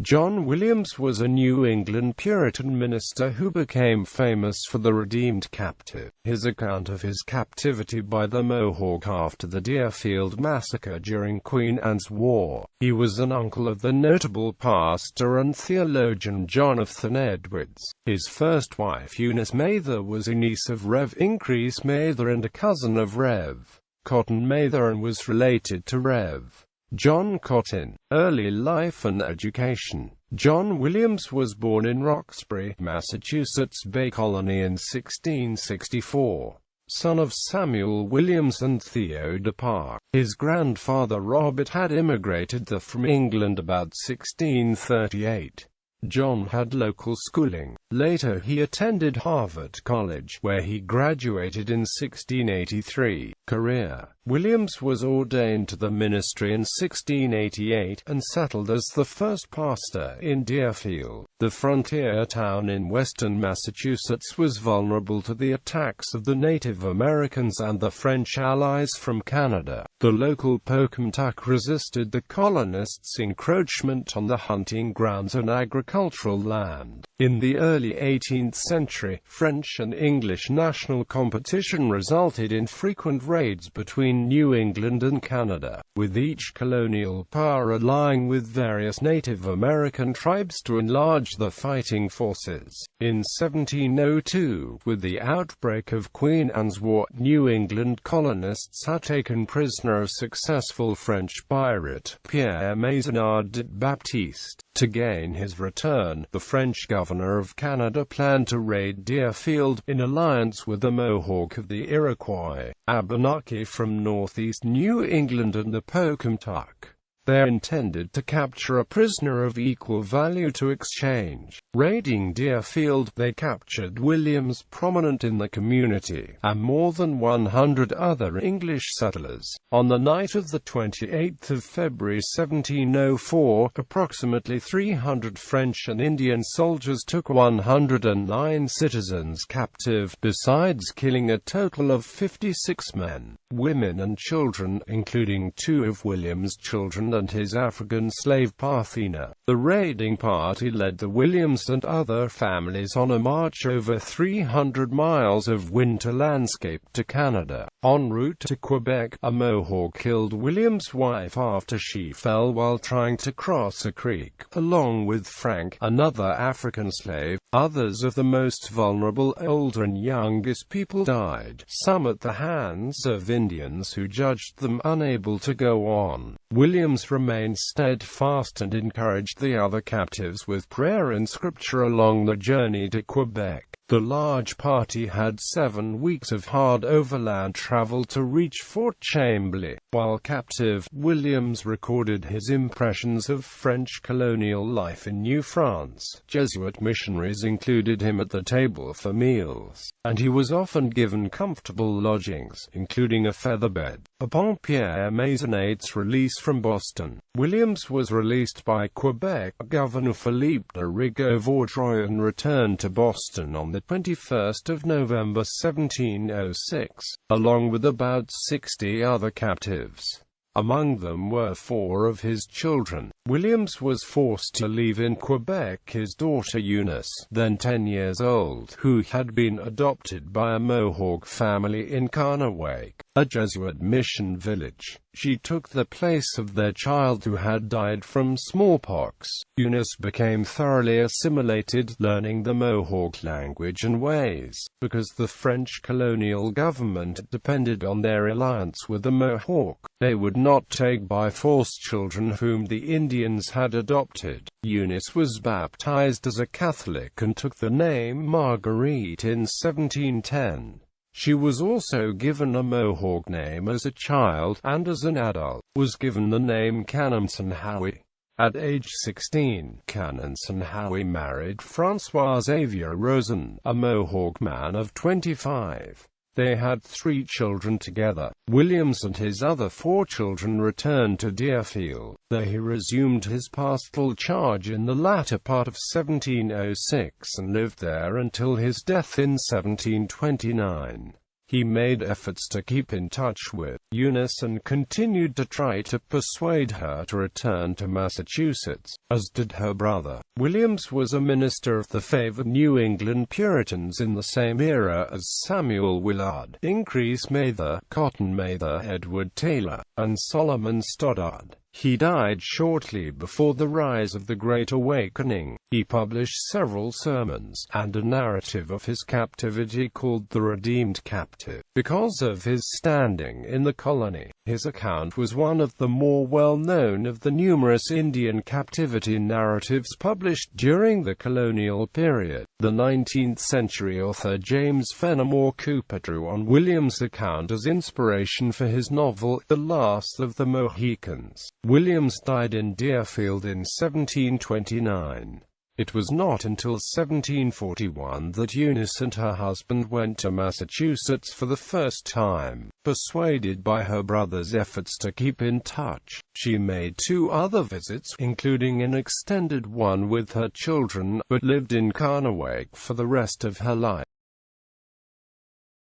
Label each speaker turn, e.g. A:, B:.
A: John Williams was a New England Puritan minister who became famous for the redeemed captive. His account of his captivity by the Mohawk after the Deerfield Massacre during Queen Anne's War. He was an uncle of the notable pastor and theologian Jonathan Edwards. His first wife Eunice Mather was a niece of Rev Increase Mather and a cousin of Rev.Cotton Mather, and was related to Rev. John Cotton. Early life and education. John Williams was born in Roxbury, Massachusetts Bay Colony in 1664. Son of Samuel Williams and Theodore Park. His grandfather Robert had immigrated from England about 1638. John had local schooling. Later he attended Harvard College, where he graduated in 1683. Career. Williams was ordained to the ministry in 1688, and settled as the first pastor in Deerfield. The frontier town in western Massachusetts was vulnerable to the attacks of the Native Americans and the French allies from Canada. The local Pocumtuck resisted the colonists' encroachment on the hunting grounds and agricultural land. In the early 18th century, French and English national competition resulted in frequent raids between New England and Canada, with each colonial power allying with various Native American tribes to enlarge the fighting forces. In 1702, with the outbreak of Queen Anne's War, New England colonists had taken prisoner a successful French pirate, Pierre Maisonneuve-Baptiste. To gain his return, the French governor of Canada planned to raid Deerfield, in alliance with the Mohawk of the Iroquois, Abenaki from northeast New England and the Pocumtuck. They intended to capture a prisoner of equal value to exchange. Raiding Deerfield, they captured Williams, prominent in the community, and more than 100 other English settlers. On the night of the 28th of February 1704, approximately 300 French and Indian soldiers took 109 citizens captive, besides killing a total of 56 men, women and children, including 2 of Williams' children and his African slave Parthena. The raiding party led the Williams and other families on a march over 300 miles of winter landscape to Canada. En route to Quebec, a Mohawk killed Williams' wife after she fell while trying to cross a creek, along with Frank, another African slave. Others of the most vulnerable, old and youngest people died, some at the hands of Indians who judged them unable to go on. Williams remained steadfast and encouraged the other captives with prayer and scripture along the journey to Quebec. The large party had 7 weeks of hard overland travel to reach Fort Chambly. While captive, Williams recorded his impressions of French colonial life in New France. Jesuit missionaries included him at the table for meals, and he was often given comfortable lodgings, including a feather bed. Upon Pierre Maisonneuve's release from Boston, Williams was released by Quebec Governor Philippe de Rigaud-Vaudreuil and returned to Boston on the 21st of November 1706, along with about 60 other captives. Among them were 4 of his children. Williams was forced to leave in Quebec his daughter Eunice, then 10 years old, who had been adopted by a Mohawk family in Carnawake, a Jesuit mission village. She took the place of their child who had died from smallpox. Eunice became thoroughly assimilated, learning the Mohawk language and ways, because the French colonial government depended on their alliance with the Mohawk. They would not take by force children whom the Indians had adopted. Eunice was baptized as a Catholic and took the name Marguerite in 1710. She was also given a Mohawk name as a child, and as an adult, was given the name Kananson-Howie. At age 16, Kananson-Howie married François Xavier Rosen, a Mohawk man of 25. They had 3 children together. Williams and his other 4 children returned to Deerfield, though he resumed his pastoral charge in the latter part of 1706 and lived there until his death in 1729. He made efforts to keep in touch with Eunice and continued to try to persuade her to return to Massachusetts, as did her brother. Williams was a minister of the favored New England Puritans in the same era as Samuel Willard, Increase Mather, Cotton Mather, Edward Taylor, and Solomon Stoddard. He died shortly before the rise of the Great Awakening. He published several sermons and a narrative of his captivity called The Redeemed Captive. Because of his standing in the colony, his account was one of the more well-known of the numerous Indian captivity narratives published during the colonial period. The 19th-century author James Fenimore Cooper drew on Williams' account as inspiration for his novel, The Last of the Mohicans. Williams died in Deerfield in 1729. It was not until 1741 that Eunice and her husband went to Massachusetts for the first time. Persuaded by her brother's efforts to keep in touch, she made 2 other visits, including an extended one with her children, but lived in Carnawaik for the rest of her life.